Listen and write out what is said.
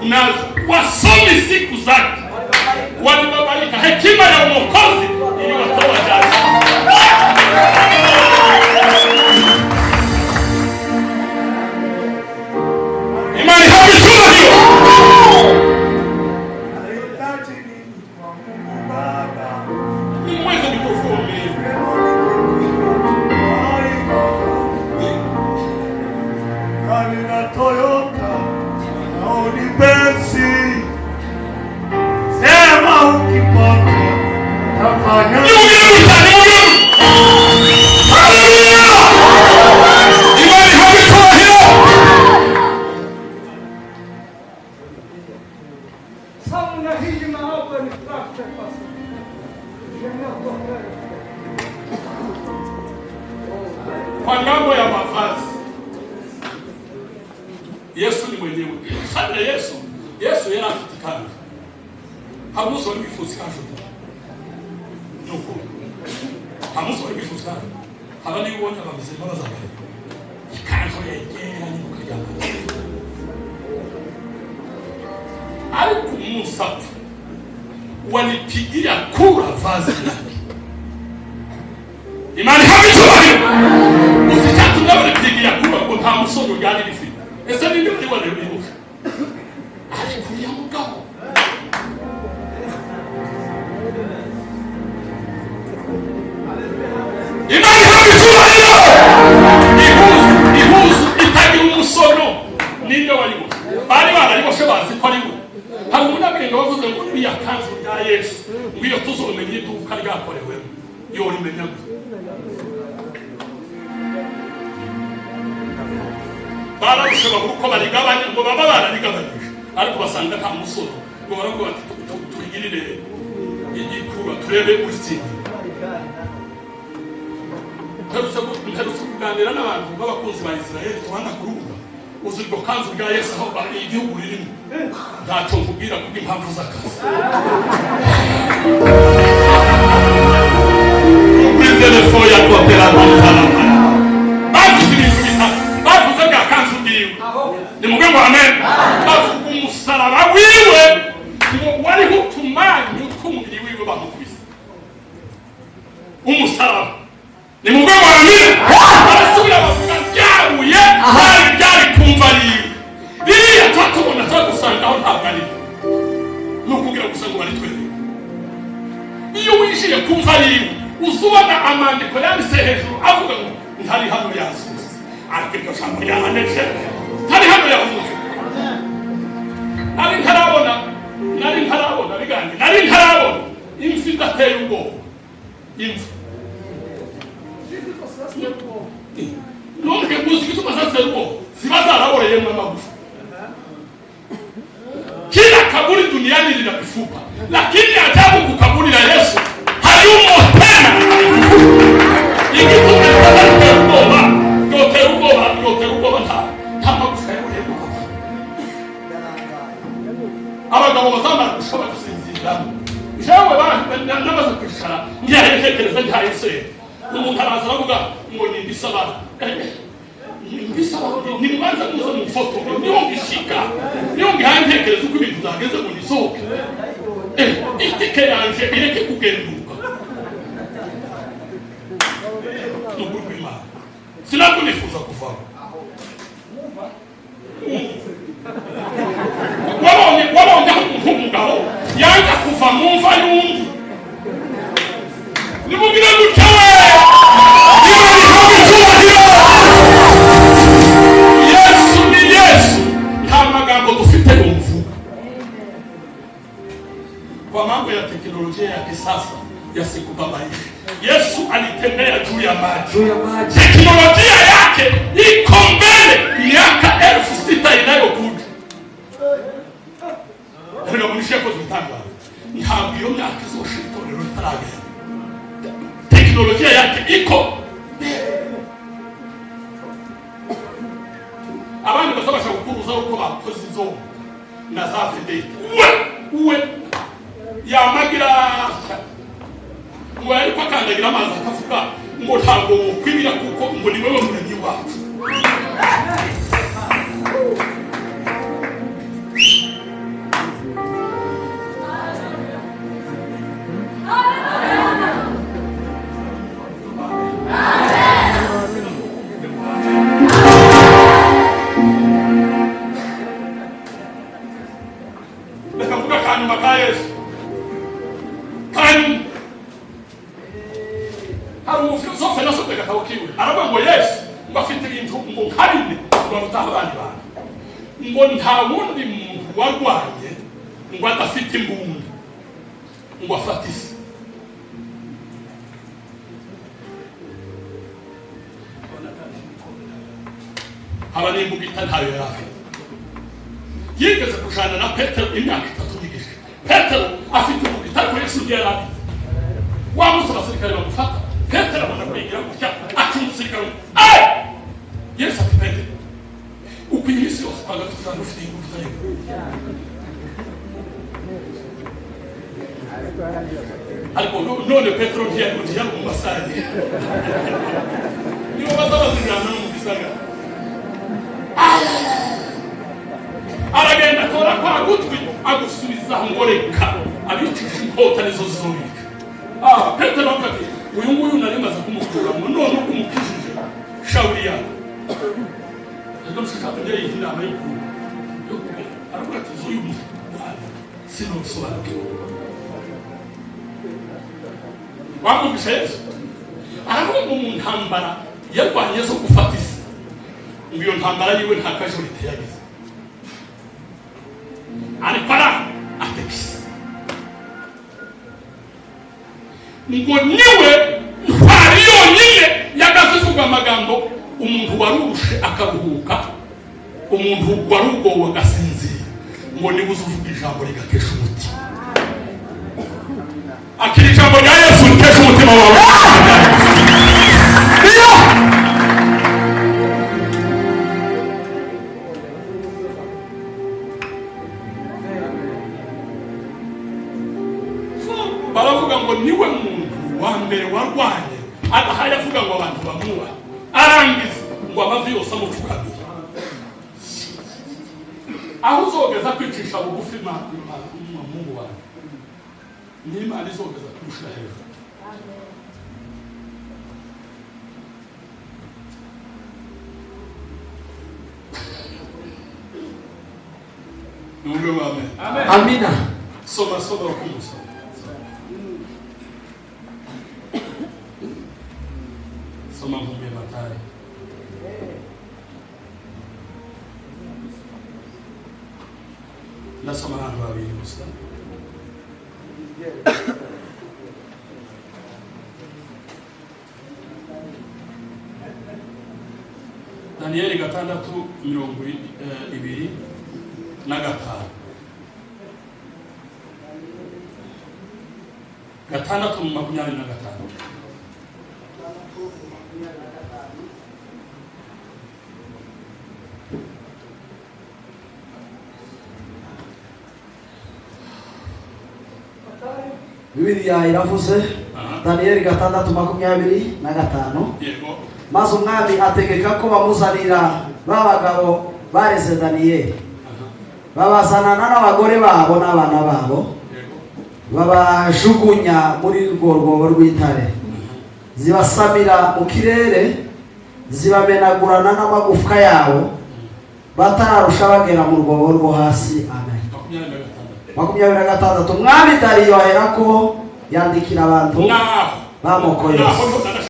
na wasomi siku zake walibabaika. Hekima ya Mwokozi iliwatoa jasho. Imani hakuchuma hiyo. Ni mweza mikrofoni. Kali na Toyota na Benzi. Sema ukipata tafanya. Kwa ngambo ya mavazi, Yesu ni mwenyewe. Sana Yesu yana fitikana. Hamuso walifusikana. Nuko. Hamuso walifusikana. Habani uone abameze baza bale. Ikanzo yegera ni kujyana. Ariko Musa walipigia kura vazi lake. Imani habichubahiro. Usitatu walipigia kura kwa nta musono yari bifite. Ese ninde wali walibibuka? Ariko ya mugabo. Imani habichubahiro. Ihuzu itagira umusono. Ninde walibuka? Bari barayiboshe bazi ko ari hari umunabwenge wavuze ngo uriya kanzu ya Yesu ngiyo tuzomenye iduka ryakorewe yo rimenya barabishobora kuko barigabanya ngo baba bararigabanyije ariko basanga nta musoro ngo baravuga bati tuyigirire igikura turebe usini ntarutse kuganira n'abantu b'abakunzi ba Israeli tubanda kurubuga uzi ngo kanzu bwa Yesu aho bari igihugu ririmo ntacyo mvubwira kuko impamvu z'akazi kuri telefone ya kotera n'umutana bavuze ibintu bitatu bavuze bwa kanzu bwiwe ni mubwe ngo amen bavuga umusaraba wiwe ngo wariho utumanyu tw'umubiri wiwe bamukubise umusaraba ni mubwe ngo amen barasubira bavuga byaruye byari kumva riwe biriya twatubona twagusanga aho ntabwo ari ni ukugira gusa ngo bari twere iyo wishiye kumva riwe uzubona amandiko yanditse hejuru avuga ngo ntari hano yasuze ariko iryo jambo ryahaneje ntari hano yavuze nari ntarabona biganje nari ntarabona imfi idateye ubwoba imfi nonke muzi gituma zasera ubwoba ziba zaraboreyemo amagufa kila kaburi duniani lina mifupa lakini ajabu kukaburira Yesu hayumo tena. Ikitume yoterugoba nta magufa yaboreyemo abagabo bazamara gushobora gusinzira jawe namaze kwishara ngiyaherekereza ntayise umuntu araza aravuga ngo nimbisaba ni mbanza muza mu foto niyo ngishika niyo ngihantekereza uko ibintu zageze ngo nisohoke itike yanje ireke kugenduka n'ubwima sinakunifuza kuvaho wabonye nk'umugabo yanga kuva mu mva y'undi nimubwire gutya we Yesu nta magambo dufite umvuga kwa mambo ya teknolojia ya kisasa ya siku baba hizi. Yesu alitembea juu ya maji. Teknolojia yake iko mbele miaka 6,000 inayokuja. Ndio mwisho kwa mtanga. Ntabwo iyo myaka izoshitorero itaragera. Teknolojia yake iko abandi basabasha gukuruza uko bakoze izo na za fedete uwe yamagira ngo ariko akandagira amazi akavuga ngo ntabwo kwibira kuko ngo ni wewe muremyi wacu kanyuma ka Yesu kandi hari umufilosofe nasomye agatabo kiwe aravuga ngo Yesu ngo afite ibintu ngo kabine ngo arutaha abandi bantu ngo nta wundi muntu warwaye ngo adafite imbunda ngo afate isi. Abanimbuga ntayo yari afite. Yigeze kujana na Petero imyaka 3 yigisha. Petero afite umugita ariko Yesu yari afite. Wa musa abasirikare bamufata. Petero abona kwigira gutya ati umusirikare Yesu ati Petero ukwiye isi yose kwaga tutanga ufite ingufita ye. Ariko none Petero ntiyari mu masaje. Niyo bazabazigana mu gisagara. Aragenda tora kwa gutwi agusubiza ngoreka abicisha inkota nizo zobika. Petero akati uyu nguyu narimaze kumukuramo none kumukijije Shawuli ya ndio mshaka ndio inama yiku aravuga ati uyu sino sobanke wamubisha Yesu aravuga mu ntambara yarwanye zo gufata isi iyo ntambara yiwe nta kajorite yagize aripara atekisi ngo niwe ntwari yonyine yagazivuga amagambo umuntu warurushe akaruhuka umuntu warugowe agasinzira ngo niwe uzuvuga ijambo rigakesha umutima akiri ijambo rya Yesu rikesha umutima wawe baravuga ngo niwe muntu wa mbere warwanye adahaya avuga ngo abantu bamuba arangiza ngo amavi yose amupfukamira aho uzogeza kwicisha bugufi Mungu wawe n'Imana izogeza kurusha hejuru. Mungu wawe amen. Amina. Soma wakumusoma soma Mtume Mathayo nasoma hano babiri gusa. Danieli 6:25 6:25 Bibiliya iravuze Danieli 6:25 maze umwami ategeka ko bamuzanira babagabo bareze Danieli babazanana n'abagore babo n'abana babo babajugunya muri urwo rwobo rw'intare zibasamira mu kirere zibamenagurana n'amagufwa yabo batararusha bagera mu rwobo rwo hasi. Amen. 26 umwami Dariyo aherako yandikira abantu bamoko yose